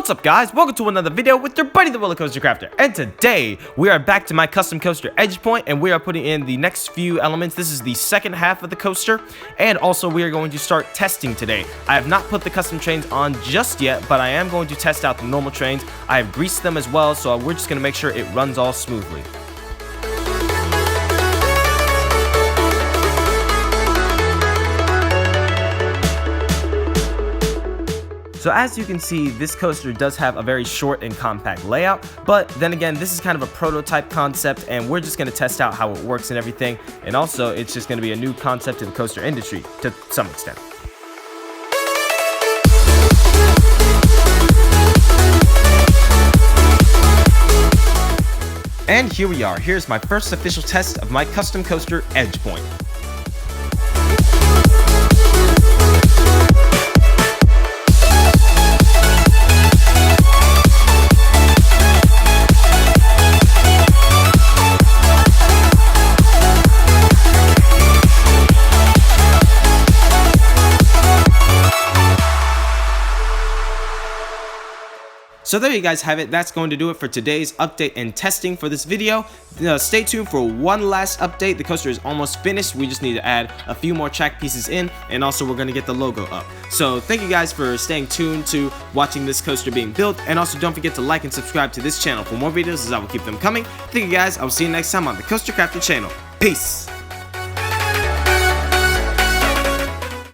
What's up, guys? Welcome to another video with your buddy the Roller Coaster Crafter, and today we are back to my custom coaster Edgepoint, and we are putting in the next few elements. This is the second half of the coaster, and also we are going to start testing today. I have not put the custom trains on just yet, but I am going to test out the normal trains. I have greased them as well, so we're just going to make sure it runs all smoothly. So as you can see, this coaster does have a very short and compact layout, but then again, this is kind of a prototype concept, and we're just going to test out how it works and everything, and also it's just going to be a new concept to the coaster industry to some extent. And here we are. Here's my first official test of my custom coaster Edgepoint. So there you guys have it. That's going to do it for today's update and testing for this video. Stay tuned for one last update. The coaster is almost finished. We just need to add a few more track pieces in, and also we're going to get the logo up. So thank you guys for staying tuned to watching this coaster being built, and also don't forget to like and subscribe to this channel for more videos, as I will keep them coming. Thank you guys. I will see you next time on the Coaster Crafter channel. Peace!